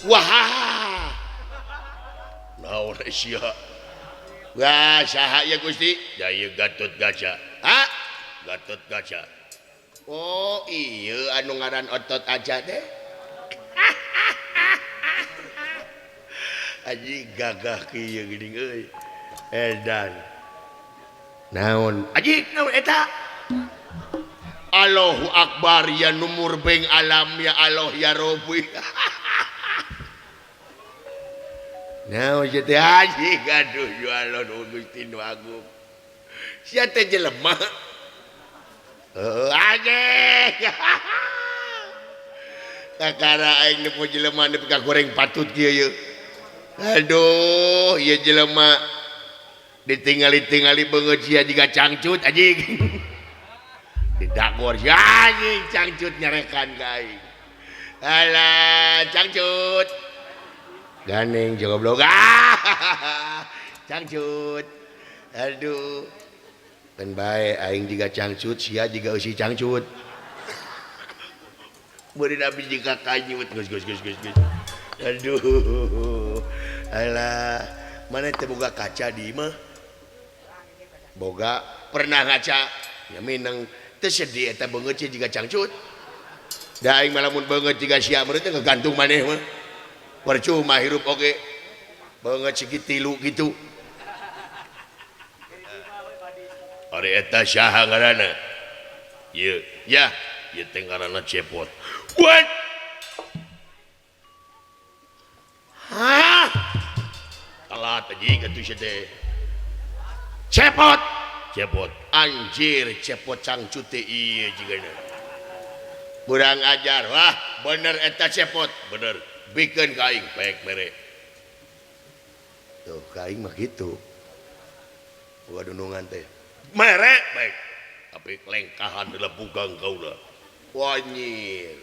wah naon sia wah saha ya Gusti ya ieu Gatot Kaca ha Gatot Kaca oh iya anu ngaran otot aja deh aji gagah kieu geuning euy edan naon aji naon eta Allahu Akbar ya numur beng alam ya Allah ya Rabbi naon teh aji gaduh ya Allah Gusti nu agung sia teh jelema aje kakara aing nepo jelema nepi ka goreng patut kieu ye aduh ieu jelema ditingali-tingali beungeut sia jiga cangcut anjing didagor sia anjing cangcut nyarekan ka aing alah cangcut ganeng jogoblok cangcut aduh kan bae aing jiga cangcut sia jiga eusi cangcut beureun abi jiga kanyut geus aduh alah mana teh boga kaca di mah boga pernah ngaca nya mineng teu sedih eta beungeut jiga cangcut da aing mah lamun beungeut jiga sia meureun teh ngegantung maneh mah percuma hirup oge beungeut segitilu gitu ari eta saha ngaranna ieu ya ieu teh ngaranna cepot what hah telat anjing atuh sia teh cepot anjir cepot cangcut teh ieu jigana kurang ajar wah bener eta cepot bener bikin ka aing pek mere tuh ka aing mah kitu boga dunungan teh mere baik tapi kelengkahan adalah bugang kaula wanyir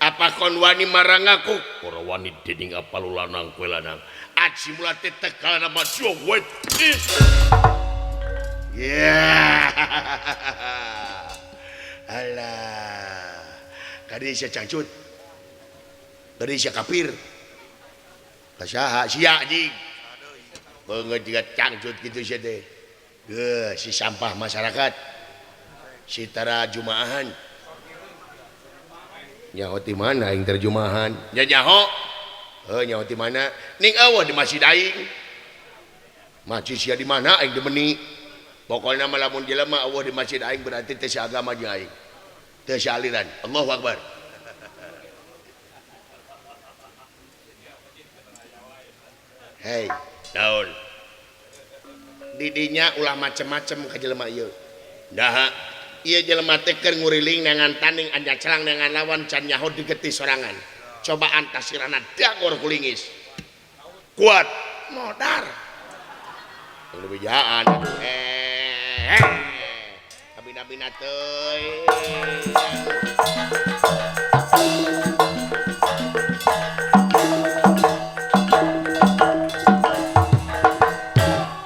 apa kon wani marang aku ora wani dening apa lu lanang kue lanang aji mulai tekal nama jowet ya alah kadi sia cangcut kadi sia kapir kasaha sia anjing beungeut jiga cangcut kitu sia teh si sampah masyarakat si tara jumaahan nyaho ti mana aing terjumahan nya nyaho nyaho ti mana ning eueuh di masjid aing masjid sia di mana aing demeni pokona mah lamun jelema eueuh di masjid aing berarti teh seagama jeung aing teh sealiran Allahu Akbar hei daun didinya ulah macem-macem ka jelema ieu dah ieu jelema teh keur nguriling nangan tanding anja celang nangan lawan can nyaho digeti sorangan cobaan tasirana dagor kulingis kuat modar leuwijaan abina-bina teuy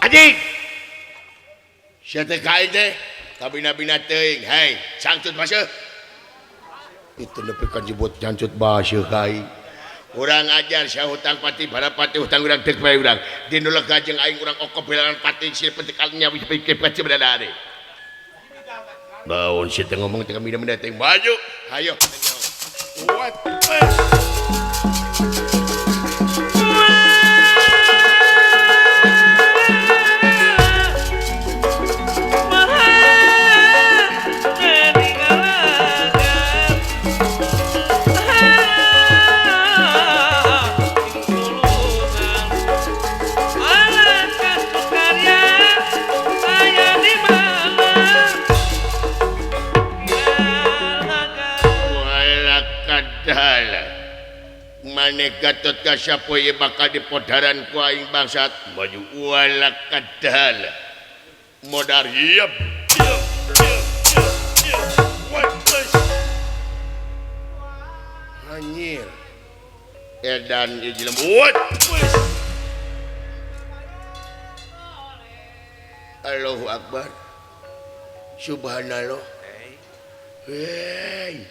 anjing sia teh kain teh kabina-bina teuing hei cangcut baseuh itu nepi ka jebot cangcut baseuh kai urang ajar sia hutang pati barapati hutang urang deuk bae urang dinu lega jeung aing urang okop belangan pati sil petikalnya wis pikir baca berdadari daun sia teh ngomong teh kabina-bina teuing baju hayo what maneh Gatot Kaca poe bakal dipodaran ku aing bangsat baju wala kadal modar yep anjir edan ieu lembut Allahu Akbar subhanallah hey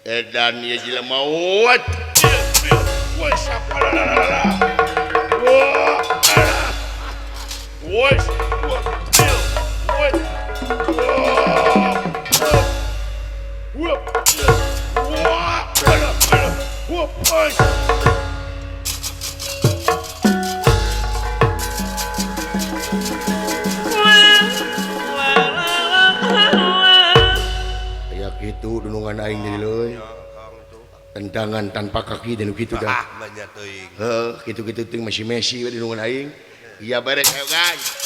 edan ieu jelema wat wes apa wah wes ya gitu dunungan aing jadi loy tendangan tanpa kaki dan gitu dah gitu-gitu ting masih Messi di dunungan aing iya beres ayo guys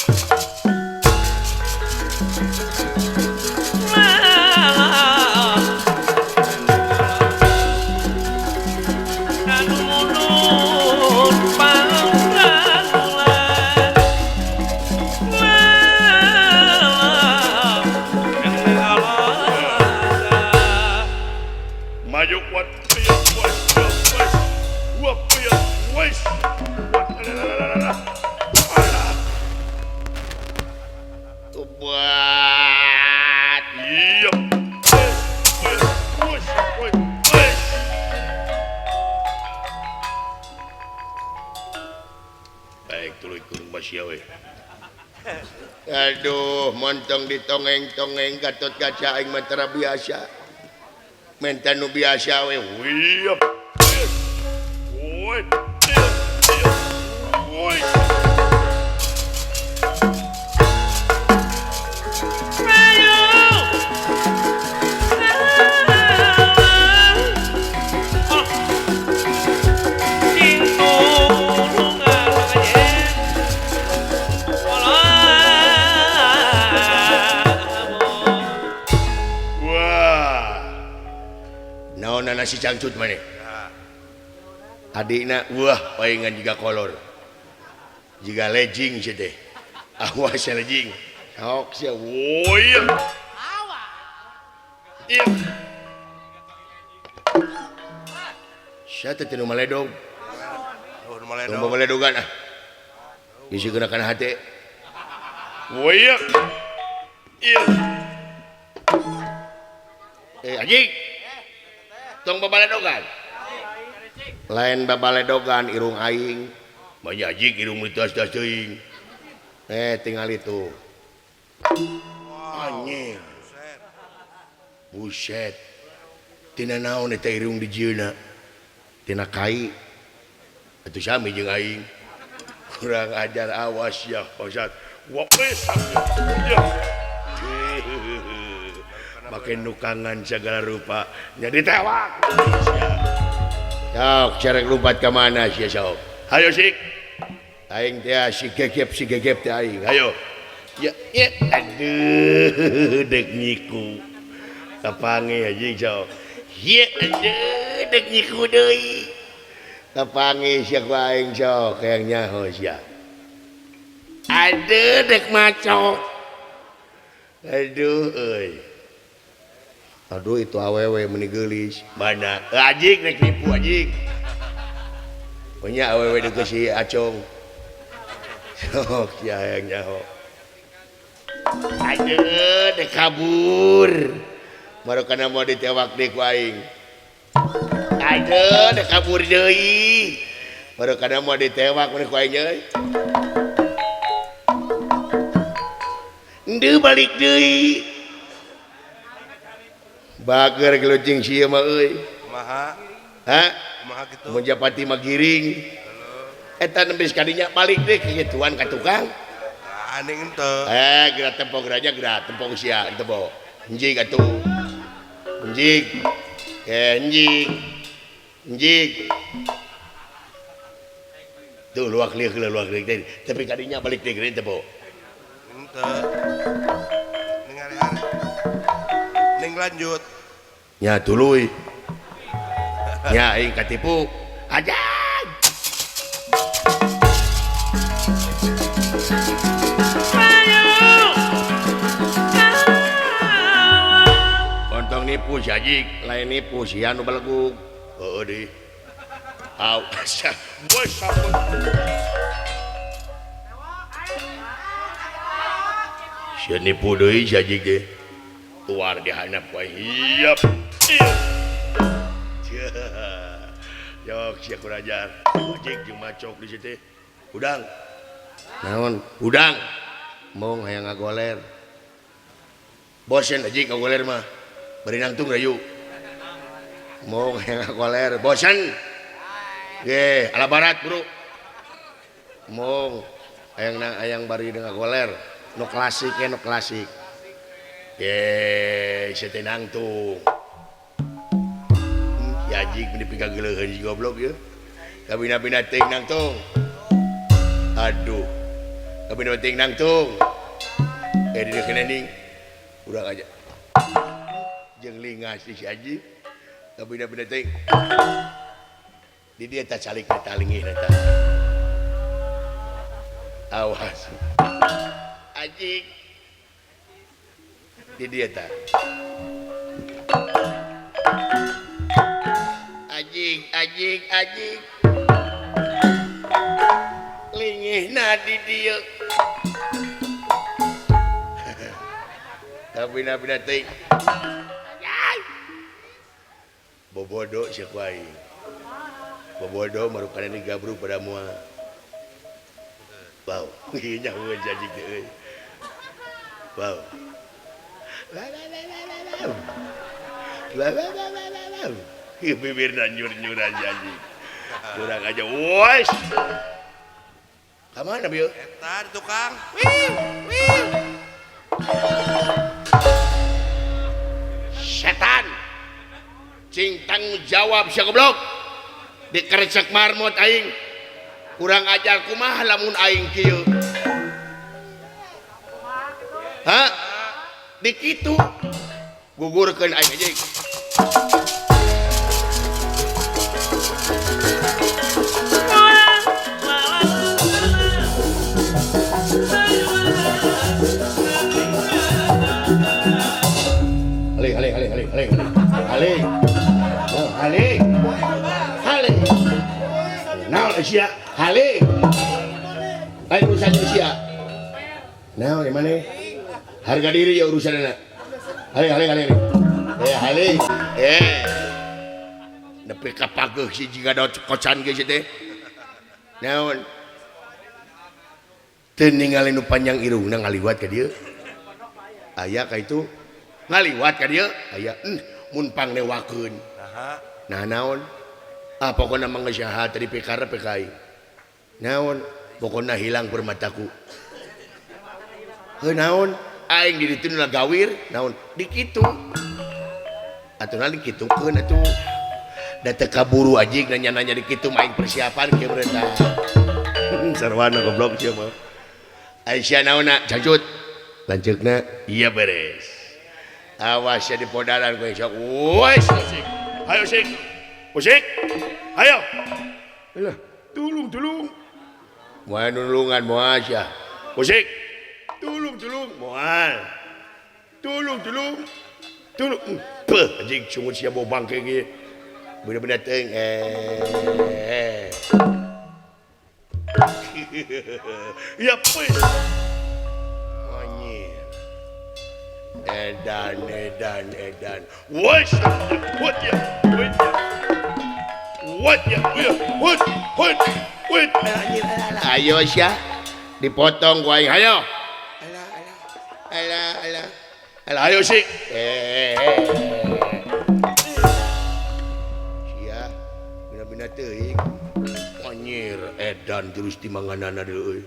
aduh montong ditongeng-tongeng Gatot Kaca aing mah tara biasa menta nu biasa we wiep woi woi nasi cangcut mana adikna wah palingan juga kolor juga legging sih teh awas ya legging sok sih woy iya siapa teh nu maledog nu maledogan isi genakan hati woy iya anjing tong babaledogan lain babaledogan irung aing banyak jik irung mitas-tas teuing tinggal itu anjing buset tina naon eta irung di jieuna tina kai atuh sami jeung aing kurang ajar awas ya Ustaz wapes ya makin nukangan segala rupa jadi tewak sok cerek lompat ke mana sih sok ayo sik aing teh si gegep teh aing ayo ya aduh dek nyiku kapange anjing sok ya aduh dek nyiku deui kapange sia ku aing sok hayang nyaho sia aduh dek macok aduh euy aduh itu awewe menigelis mana anjing rek nipu anjing punya awewe deket si acong sok ya yang nyaho aduh dek kabur baru kana mau ditewak dek ku aing aduh dek kabur deui baru kana mau ditewak ku aing euy henteu balik deui bager gelocing sia mah euy kumaha kumaha kitu mun japati mah giring eta nembe kadinya balik deui ke gituan ka tukang aning henteu geura tempo geuranya geura tempo sia henteu bo enjing atuh enjing enjing tuh luak lieu teh tapi kadinya balik deui henteu bo henteu ning lanjut nya tuluy nya aing katipu ajan kontong nipu si Ajik lain nipu si anu balegug heueuh deui aw boy sapun si nipu deui si Ajik ge tuar dihanap wae hiap cok sia kurajar ojek jeung macok di situ udang naon udang mong hayang ngagoler bosen aja ngagoler mah bari nangtung rayu mong hayang ngagoler bosen ge ala barat bro mong hayang bari ngagoler nu klasik ya nu klasik ye situ nangtung ya jik dipikir gelehan si goblok ya kabina-bina ting nangtung aduh kabina ting nangtung di kena ning udah aja jeung lingas si Haji kabina-bina ting di dia tak calik talingih eta awas Haji di dia tak Ajik lingih di dia kabina-bina ting bobodo siak wae bobodo marukan ini gabru pada mua wow nya heun janji teh wow la bibirna nyur-nyuran janji kurang aja wes kamana bieu eta di tukang setan cing tanggung jawab sia goblok dikerecek marmot aing kurang ajar kumaha lamun aing kieu ha dikitu gugurkeun aing aja Hale. Naon sia? Hale. Lain urusan sia. Naon di mana? Harga diri ya urusanna. Hale. Hale. Nepi ka pageuh si jiga daot kocan ge teh. Naon? Teu ningali nu panjang irungna ngaliwat ka dieu. Aya ka itu ngaliwat ka dieu, aya mun pangnewakeun. Nah naon pokoknya mengesyahat tadi PKR PKI naon pokoknya hilang permataku naon aing di ditu gawir naon dikitu atuh nanti kitukeun atuh da teu kaburu ajig nanya-nanya dikitu aing persiapan kieu berita sarwana goblok sia mah Aisyah naonna cacut lanceukna iya beres awas ya di podaran gue sok wes ayo sik musik ayo alah tulung moal nulungan moal sia musik tulung moal tulung beuh anjing sungut sia bau bangke ge bener-bener teuing ya please edan wes what ya ayo sia dipotong ku aing ayo alah ayo sik sia bina-bina teuing anjir edan terus timanganana deui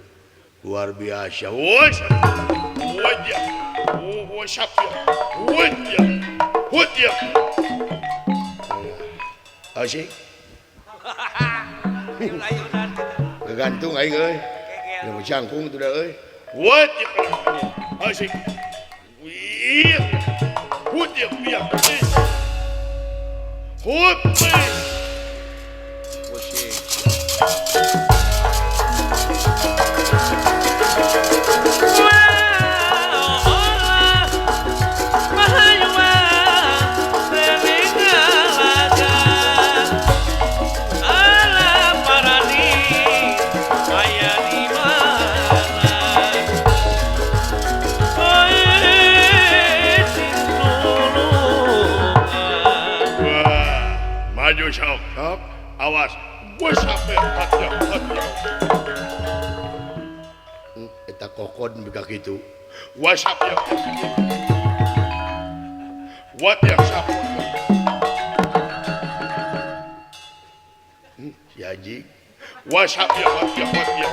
luar biasa wes wajah what's up ya asik gantung aing euy yang jangkung tu dah euy what ya asik wih what ya hop awas wes sampai hati. Eta kokon bika gitu wasap ya what ya sapu si Haji wasap ya what ya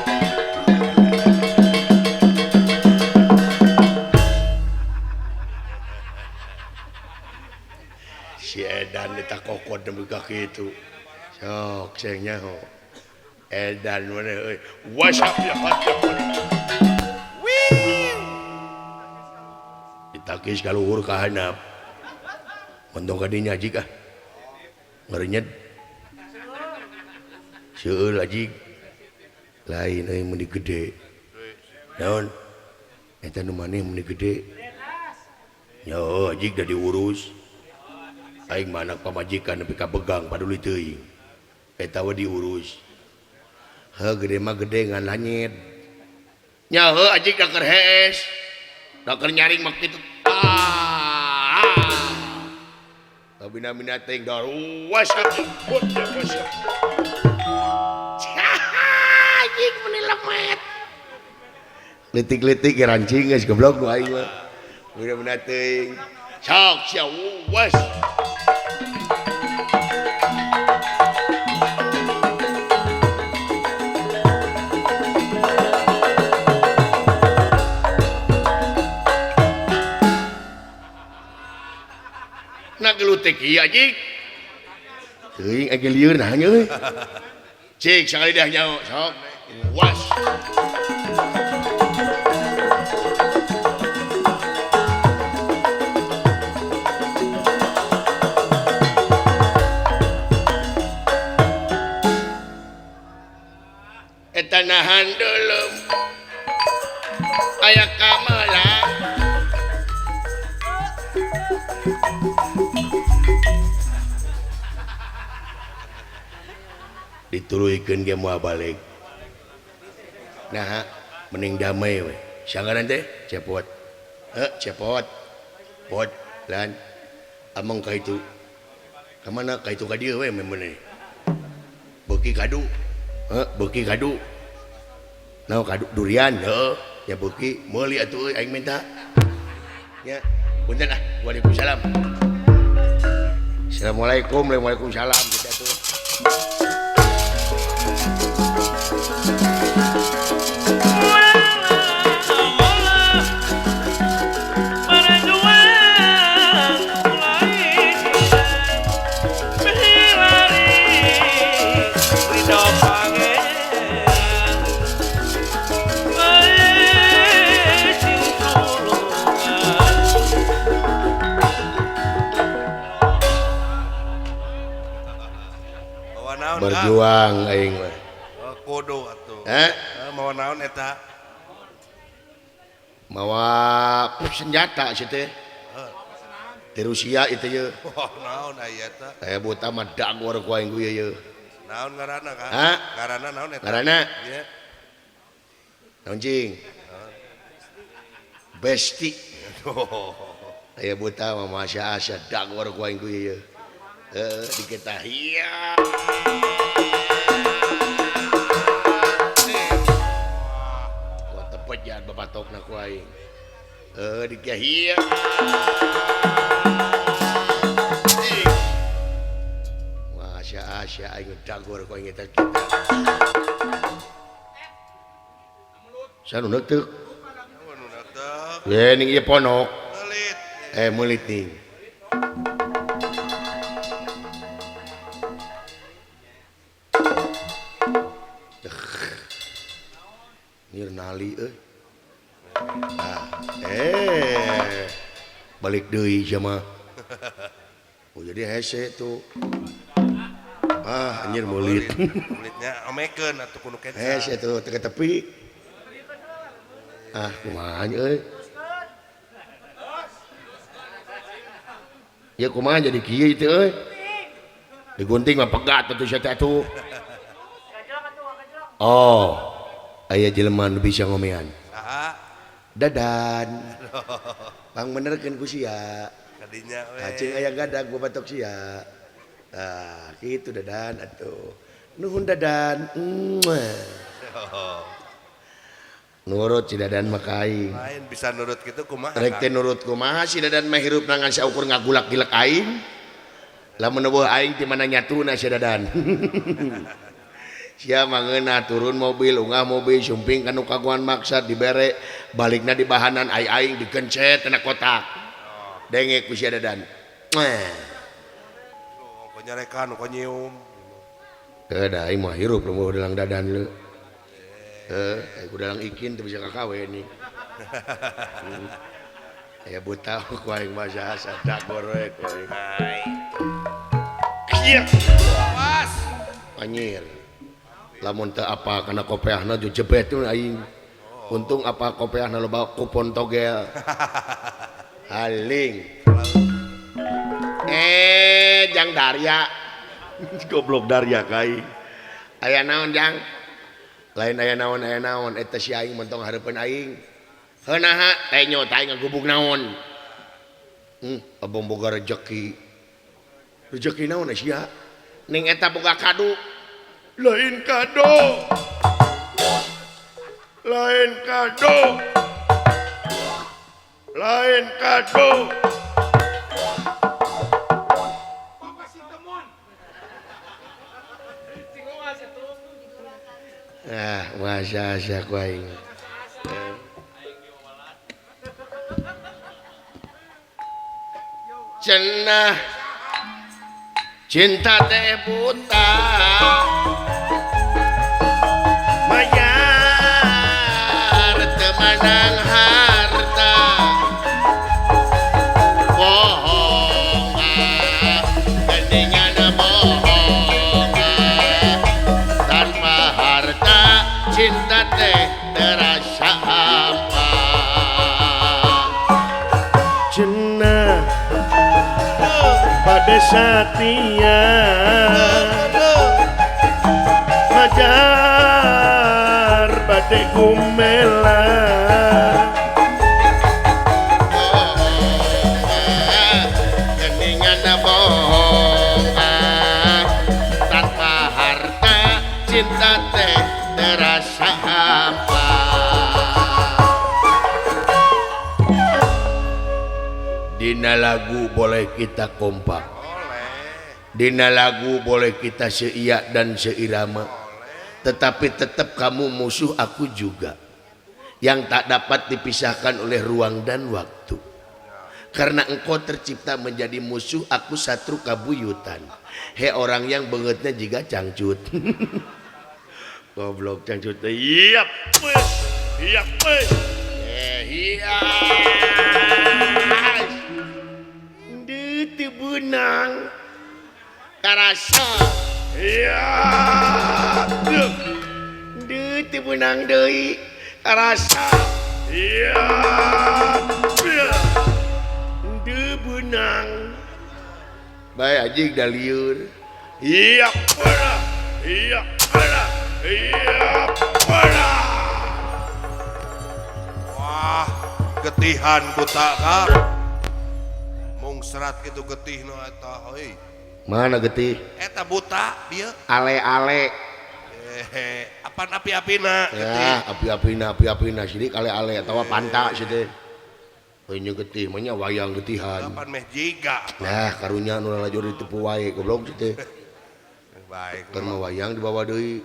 si Edan eta kokon bika gitu sok sengnya ho Edan mana euy wasap ya what ya ditakis ka luhur ka handap montong ka dinya jika ngeurenyet seueul ajig lain euy mun gede naon eta nu maneh mun gede nya ajig da diurus aing mah anak pamajikan nepi ka begang paduli teuing eta we diurus heuh gede mah gede ngan lanyet nya heuh ajig da keur hees da keur nyaring mah kitu Bina-bina ting dar wasap wasap anjing meni lemet letik-letik rancing geus goblok ku aing mah bina-bina ting sok sia was nak gelutek ieu anjing teuing age lieur nah euy cik sakali dah nyaho sok was eta nahan deulem aya kamelang dituluikeun ge moal balik nah mending damai we sangaran teh cepot cepot pot lan among ka itu ka mana ka itu ka dieu we memene beuki kadu beuki kadu naon kadu durian ya beuki meuli atuh aing minta nya punten waalaikumsalam assalamualaikum waalaikumsalam kita tuh berjuang aing mah kodo atuh mau naon eta mawa senjata sia teh di Rusia itu ye naon aya eta aya buta mah dagor ku aing ye naon ngaranna ka ngaranna naon eta ngaranna ieu naon cing besti aya buta mah masya asa dagor ku aing ye diketahiya wah tepet jangan babatok na ku aing diketahiya masya asya aing dagor ku aing eta kita sanu neuteuk ning ieu ponok meulit ning nali balik deui sia mah jadi hese tuh anjir meulit mulitnya omekeun atuh kudu kenca hese tuh teu tepi kumaha euy ya kumaha jadi kieu teh euy digunting mah pegat atuh sia teh atuh oh aya jelema nu bisa ngomean dadan pang benerkeun ku sia kadinya we cing aya gadag gua batok sia Ah, gitu dadan atuh. Nuhun dadan. Nurut si dadan mah ka aing. Lain bisa nurut gitu kumaha. Rek teh nurut kumaha si dadan mah hirup nangan saukur ngagulak gilek aing. Lamun eueuh aing ti mana nyatuna si dadan. Sia mangeuna turun mobil, unggah mobil, sumping kanu kaguan maksad dibere, balikna di bahanan aing dikencet tina kotak. Dengek ku si dadan. Kok nyarekan, kok nyium. Da aing mah hirup leueuh dalang dadan leu. Aku dalang ikin teu bisa kakawe nih. Ya buta ku aing mah saha dak gorek aing. Iya. Awas. Anyir. Lamun teu apa kana kopeahna ju jebet tuh aing. Untung apa kopeahna loba kupon togel. Haling. Jang Darya. Goblok Darya kai. Aya naon jang? Lain aya naon eta si aing mentong hareupeun aing. Heunaha teh nyot aing ngagubuk naon? Abang boga rezeki. Rezeki naon sia? Ning eta boga kado. Lain kado. Lain kado. Lain kado. Ah, masa ku aing. Cenah cinta teh buta. Mayar teu manang harta. Bohong geningan bohong tanpa harta cinta teh terasa hampa. Cenah pada satia hajar bade gumela. Geningan bohong tanpa harta cinta teh terasa hampa. Dina lagu boleh kita kompak. Dina lagu boleh kita seiya dan seirama. Tetapi tetap kamu musuh aku juga. Yang tak dapat dipisahkan oleh ruang dan waktu. Karena engkau tercipta menjadi musuh, aku satru kabuyutan. He orang yang bengetnya juga cangcut. Goblok cangcut. Iya, iya, iya. Teu beunang karasa. Iya. Teu beunang deui karasa. Iya. Teu beunang. Bae anjing da lieur. Iya, pernah. Iya, pernah. Iya, pernah. Wah, getihan buta ka. Mung serat kitu getih nu eta heuy. Mana getih? Eta buta dia. Ale-ale. Apaan api-apina getih. Ya, api-apina sidik ale-ale atawa panta sih teh. Heunya getih mah nya wayang getihan. Apaan meh jiga. Nah, karunya nu lajur ditepu wae goblok sih teh. Baik. Keur mah wayang dibawa deui.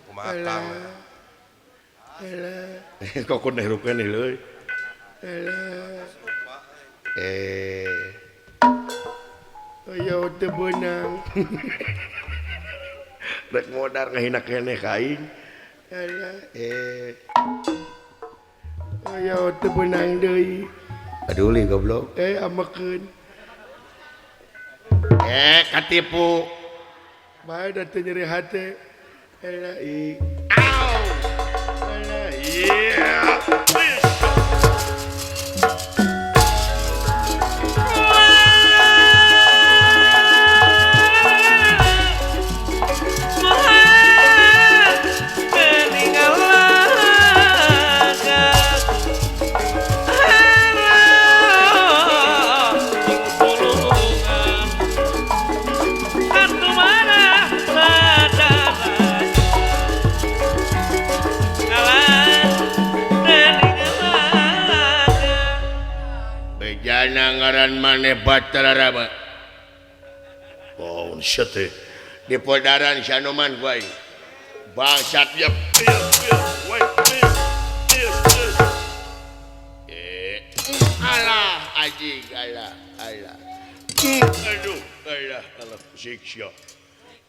Kumatang. Kok kun hirupkeun deui leuy. Ayo teu beunang. Rek modar ngahina keneh ka aing. Ayo teu beunang deui. Aduli goblok. Amekeun. Katipu. Bae da teu nyeri hate. Au. Iya. ngaran maneh Batara mah oh shit di podaran Sanoman gue bangsat ya alah anjing alah aduh alah siksa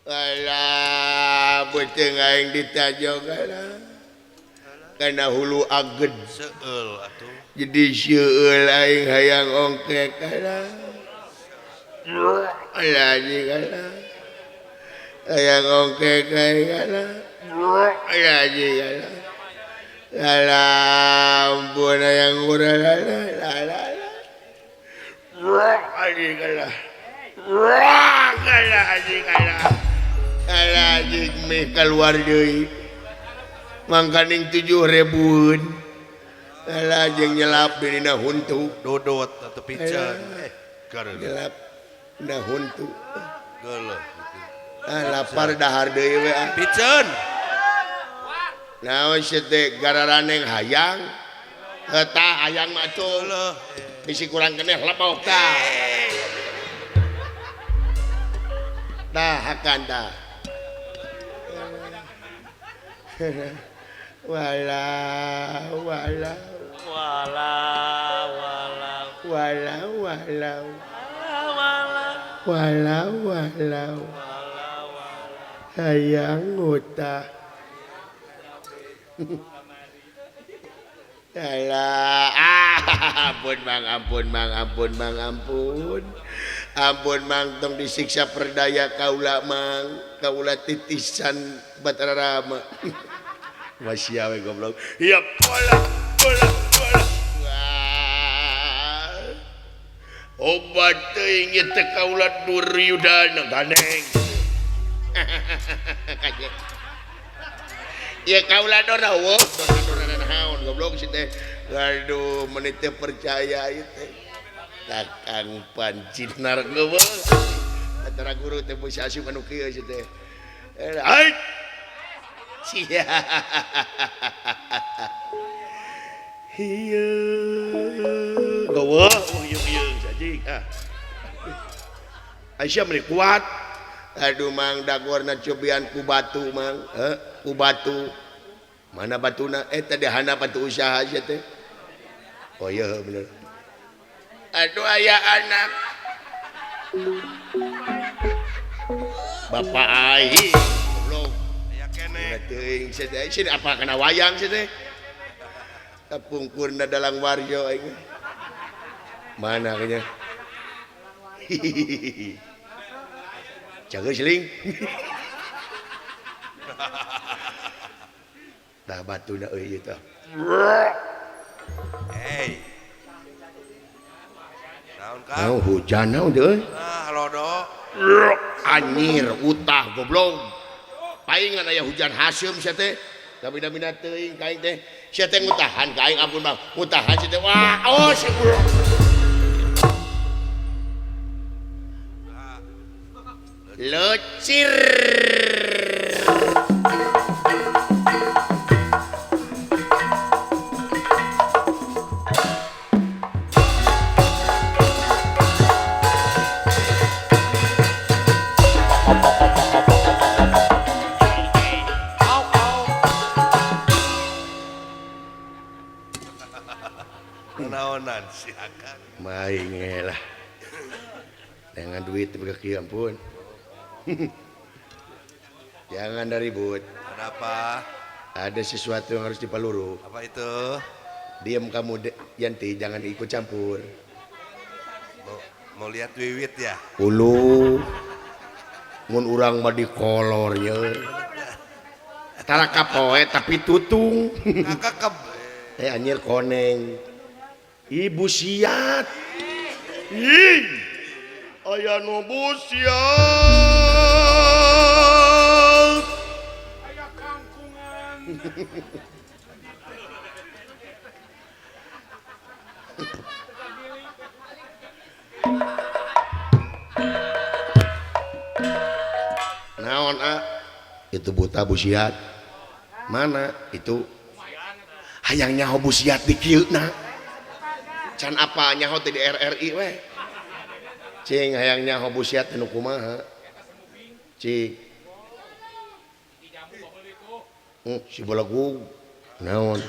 alah beuteung aing ditajog alah kana hulu aged Seueul atuh. jadi seueul aing hayang ongkek alah anjing alah hayang ongkek aing alah anjing alah ampun hayang urang alah anjing alah anjing meh keluar deui mangkaning 7.000 alah jeung nyelap dina huntu Dodot atau pican. Karena nyelap dina huntu geuleuh. lapar dahar deui we Pican. naon sih teh gararaneng hayang tah hayang mah tuh Geuleuh. bisi kurang keneh lebok tah akan dah walau hayang utah alah ampun mang tong disiksa perdaya kaula mang kaula titisan Batara Rama masih awe goblok iya bola obat teuing ieu teh kaula Duryudana gandeng ya kaula Dorawo naon goblok si teh aduh menit teh percaya ieu teh takang pancinar goblok antara guru teh beusi asup anu kieu si teh ai sia ieu goblok uyung sajing Aisyah meni kuat aduh mang dagorna cobian ku batu mang ku batu mana batuna tadi hana batu usaha aja teh oh iya bener aduh aya anak bapak aing belum Aya keneh. teuing sini apa kana wayang sih teh kapungkurna dalang warjo aing mana kanya jaga seling dah batuna euy ieu tah Hey. Naon Kang? naon hujan naon teh euy Nah, lodo. anyir utah goblok paingan aya hujan haseum sia teh tapi namina teuing ka aing teh sia teh ngutahan ka aing ampun mah ngutahan sia teh wah oh sia Lucir Naonan si Akang. main lah dengan duit begitu ampun jangan dari ribut Kenapa? ada sesuatu yang harus dipaluru Apa itu? diam kamu Yanti jangan ikut campur Mau lihat wiwit ya? ulu mun urang mah di kolornya tara kapoe tapi tutung Kakak anjir koneng ibu siat ih aya nu busiat aya kangkungan naon itu buta busiat mana itu hayang nyaho busiat di kieu na can apa nyaho teh di RRI we cing hayangnya hobusiat anu kumaha cing si balagu naon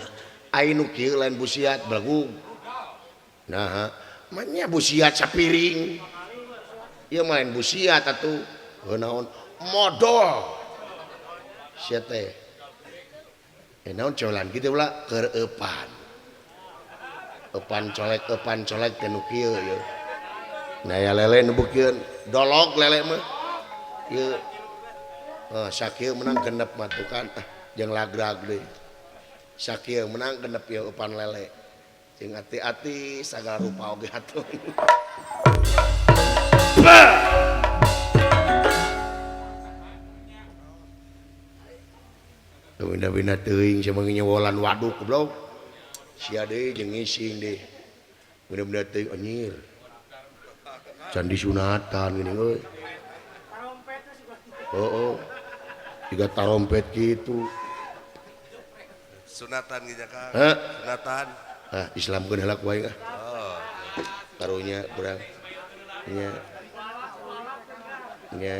ai nu kieu lain busiat balagu nah manya busiat sapiring ieu main busiat atuh naon modal sia teh naon colan kitu ulah keur epan colek teh nu kieu ieu nah ya lele nu beukeun dolog lele mah ieu sakieu menang genep matukan jeung lagrag deui sakieu menang genep ieu epan lele jeung hati-hati sagala rupa oge atuh bina-bina teuing sama ngewolan waduk goblok sia deui jeung ngising deui bina-bina teuing anjir candi sunatan gini euy oh juga tarompet gitu sunatan gitu Kang sunatan Islamkeun heula ku aing karunya kurang nya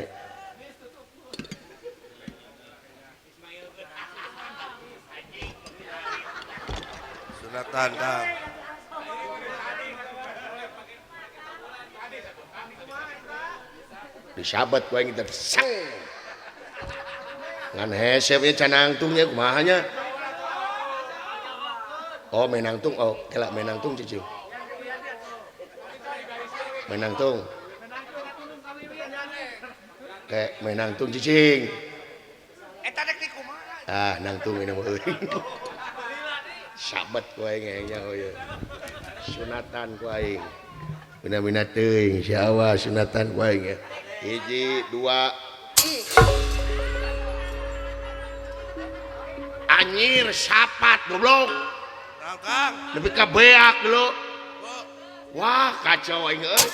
sunatan Kang disabat ku aing teh sang ngan hesep nya canangtungnya kumaha nya oh menangtung oh kelak menangtung cicing menangtung kayak menangtung cicing eta dek di kumaha nangtung ini mah sabat ku aing nya oh ya sunatan ku aing bina-bina teuing siawa sunatan ku aing ya hiji dua anyir sapat goblok Kang lebih ka beak dulu wah kacau aing euy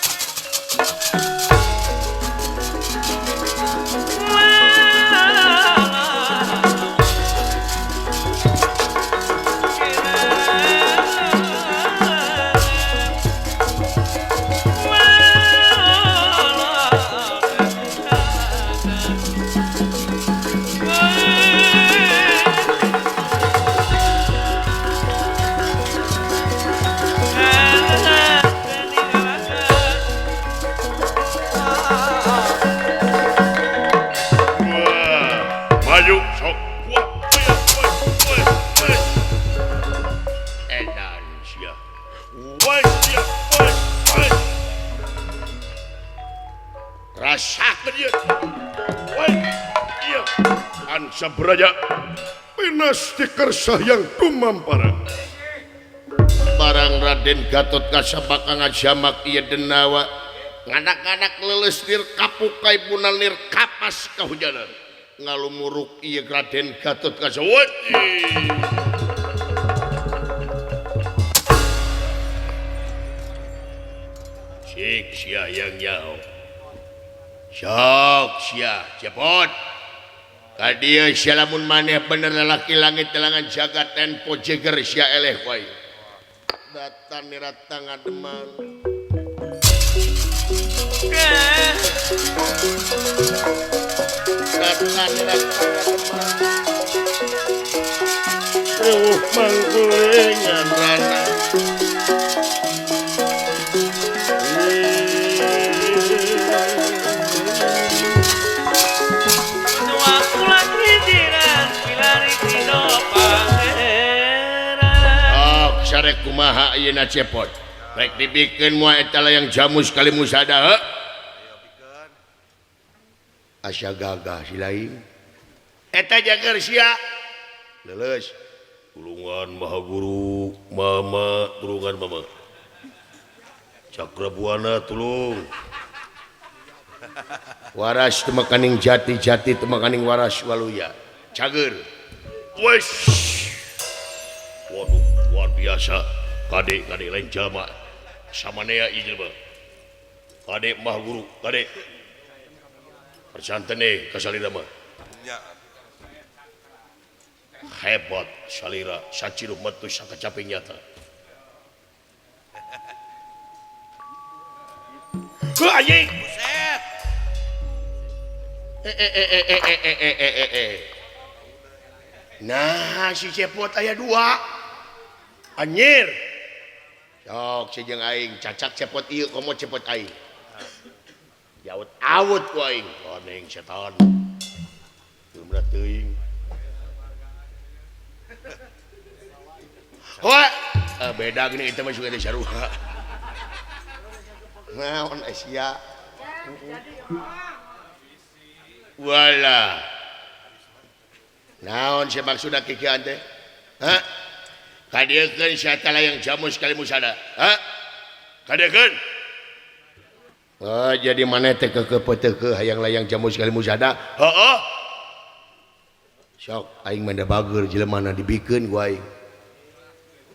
Sabraja pinasti kersah yang kumampara barang Raden Gatot Kaca ngajamak ieu denawa nganak-anak leuleus lir kapukai punal lir kapas kahujanan ngalumuruk ieu Raden Gatot Kaca sik sia yang nyao sok sia cepot kadia syalamun maneh bener lalaki langit telangan jagat tempo jeger sia eleh wae datan niratang ngademang datan niratang ngademang mangkulengan rana sarek kumaha ayeuna cepot rek dibikeun moal eta yang jamus kali musada asa gagah si lain eta jager sia leuleus tulungan maha guru mama tulungan mama Cakrabuana tulung waras teu makaning jati-jati teu makaning waras waluya cager wes waduh luar biasa kadek lain jama samanea ieu mah kadek mah guru kadek percantene ka salira mah hebat salira saciruh metu sakacaping nyata Heuh anjing. Buset. Nah si cepot aya 2 anjir sok si jeung aing cacak cepot ieu komo cepot aing yaut-awut ku aing koneng setan beunat teuing Wah, beda gini itu mah juga ada saruha. Naon Asia? Wala. Naon si maksudna kikian teh? Hah? Kadiekeun sia teh layang jamu sekali musada. Hah? Kadiekeun. Oh, jadi maneh teh kekepeuteukeuh hayang layang jamu sekali musada? Heeh. Sok aing mah da bager jelemana dibikeun ku aing.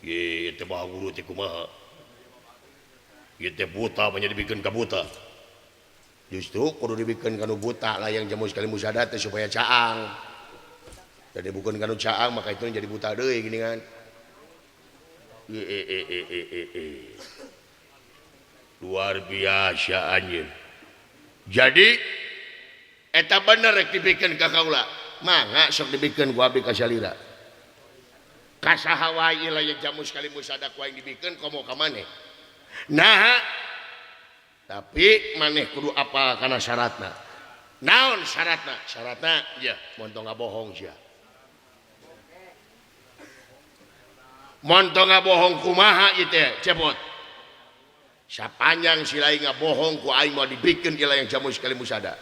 Ye teh baha guru teh kumaha? Ye teh buta banyak dibikeun ka buta. Justru kudu dibikeun kanu buta layang jamu sekali musada teh supaya caang. Jadi bukan kanu caang maka itu jadi buta deui gini kan. Luar biasa anjir. Jadi eta bener rek dibikeun ka kaula. Mangga sok dibikeun ku abdi ka salira. Kasaha wae layang jamu sekali musada ku aing dibikeun komo ka maneh. Nah, tapi maneh kudu apa kana syaratna. Naon syaratna? Syaratna ya montong ngabohong sia. Montong ngabohong kumaha ieu teh cepot. Sapanjang si lain ngabohong ku aing mau dibikeun ieu layang jamu sekali musada.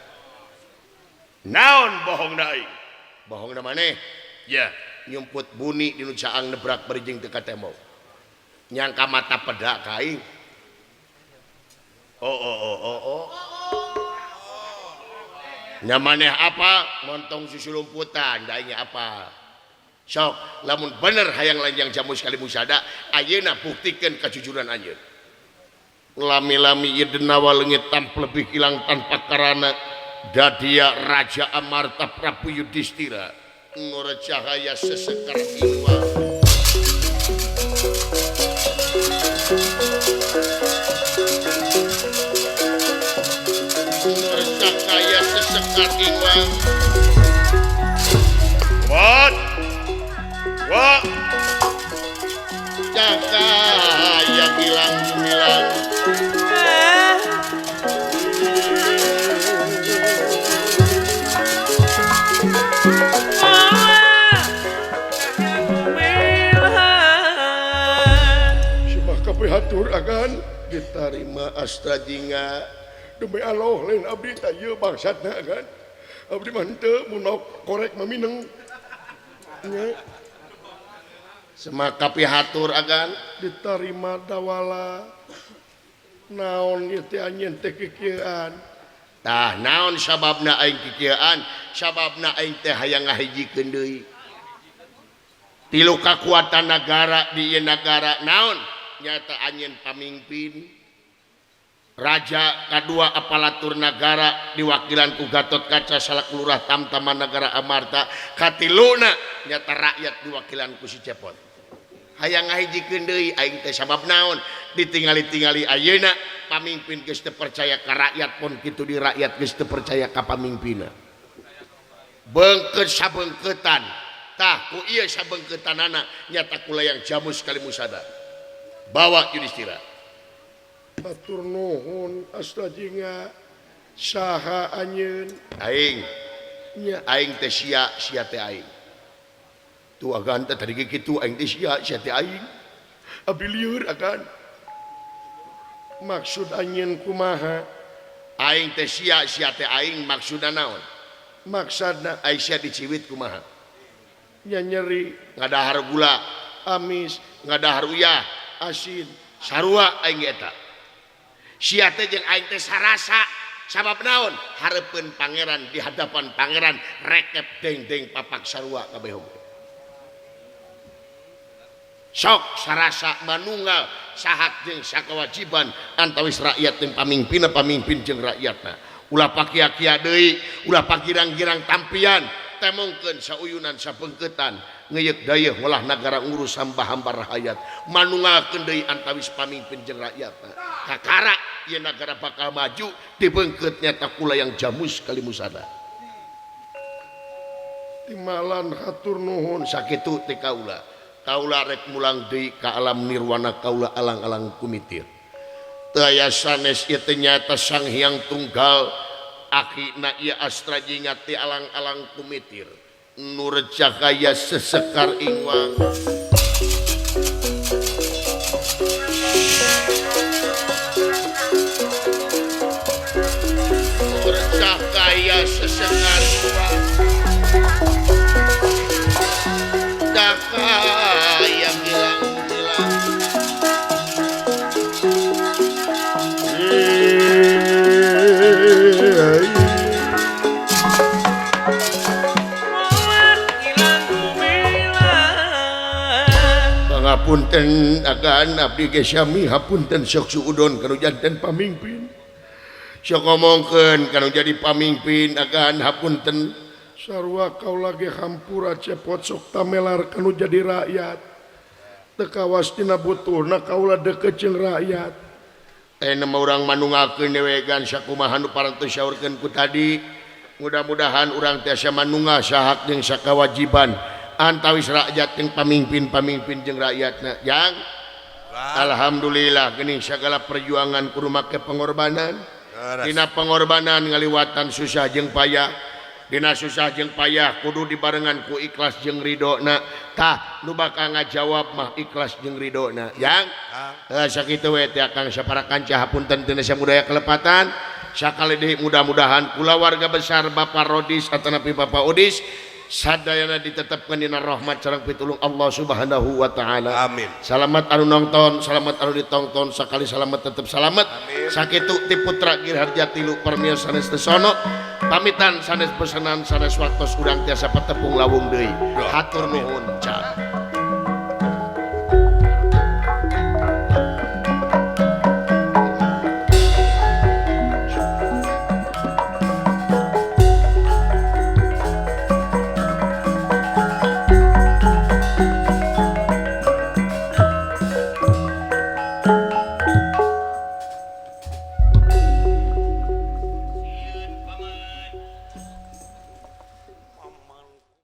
Naon bohongna aing? Bohongna maneh? Ya, nyumput buni dinu caang nebrak berijing teu katemo. Nyangka mata peda ka aing. Oh. Nyamaneh apa? Montong susu lumputan, da aing apa? Sok, lamun bener hayang lanjang jamu sekali musada, ayeuna buktikeun kejujuran anjeun. Lami-lami ieu denawa leungit tampil lebih hilang tanpa karana dadia Raja Amarta Prabu Yudhistira nur cahaya sesekar ilwa. Nur cahaya sesekar ilwa. Wah, cahaya hilang gemilang. Hatur agan diterima astradinga demi Allah lain abdi teh ieu bangsatna agan abdi mah henteu munok korek mamineng nya semaka pihatur agan diterima dawala naon ieu teh anjeun teh kikieuan tah naon sababna aing kikieuan sababna aing teh hayang ngahijikeun deui tilu kakuatan negara di ieu negara naon nyata anjeun pamimpin raja kadua apalatur negara diwakilan ku Gatot Kaca salak lurah tamtaman negara Amarta katiluna nyata rakyat diwakilan ku si Cepot hayang ngahijikeun deui aing teh sabab naon ditingali-tingali ayeuna pamimpin geus teu percaya ka rakyat pun kitu di rakyat geus teu percaya ka pamimpinna beungkeut sabeungkeutan tah ku ieu sabeungkeutanana nyata kulayang jamu sekali musada bawa Yudhistira atur nuhun astadinga saha anjeun aing nya aing teh sia teh aing tu agan teh tadi kitu aing teh sia teh aing abdi lieur agan maksud anjeun kumaha aing teh sia teh aing maksudna naon maksudna aing sia diciwit kumaha nya nyeri ngadahar gula amis ngadahar uyah asin sarua aing eta sia teh jeung aing teh sarasa sabab naon hareupeun pangeran di hadapan pangeran rekep deng-deng papak sarua kabeh sok sarasa manunggal sahak jeung sakawajiban antawis rakyat jeung pamimpin jeung rakyatna ulah pakia-kia deui ulah pakirang-kirang tampian temongkeun sauyunan sabeungkeutan ngeuyeuk dayeuh ngolah nagara ngurus hamba-hamba rakyat manunggalkeun deui antawis pamimpin jeung rakyatna kakara ieu nagara bakal maju dibengkeut nyata kula yang jamus kali musada. Timalan hatur nuhun Sakitu teh kaula. Kaula rek mulang deui ka alam nirwana kaula alang-alang kumitir. Teu aya sanes ieu teh nyata Sang Hyang Tunggal akina ieu astra jingat ti alang-alang kumitir. Nur cahaya sesekar ingwang. Nur cahaya sesekar ingwang. Cahaya hilang-hilang. Pangapunten agan abdi ge sami hapunten sok suudon kanu janten pamimpin. Sok ngomongkeun kanu jadi pamimpin agan hapunten sarua kaula ge hampura cepot sok tamelar kanu jadi rakyat teu kawas tina butuhna kaula deukeut jeung rakyat. Nama urang manunggalkeun dewegan sakumaha nu parantos saurkeun ku tadi. Mudah-mudahan urang tiasa manunggal sahak jeung sakawajiban antawis rakyat jeung pamimpin-pamimpin jeung rakyatna. Yang alhamdulillah geuning sagala perjuangan kudu make pengorbanan. Dina pengorbanan ngaliwatan susah jeung payah. Dina susah jeung payah kudu dibarengan ku ikhlas jeung ridona. Tah nu bakal ngajawab mah ikhlas jeung ridona. Yang sakitu we teh Kang sapara kanca hapunten teu samudaya kelepatan. Sakali deui mudah-mudahan kula warga besar Bapak Rodis atanapi Bapak Udis sadayana ditetepkeun dina rahmat sareng pitulung Allah Subhanahu wa taala. Amin. Salamet anu nongton, salamet anu ditongton, sakali salamet tetep salamet. Sakitu ti putra Girharja tilu permios sanes teu sono. Pamitan sanes pesenan sanes waktos urang tiasa patepung lawung deui. Hatur nuhun.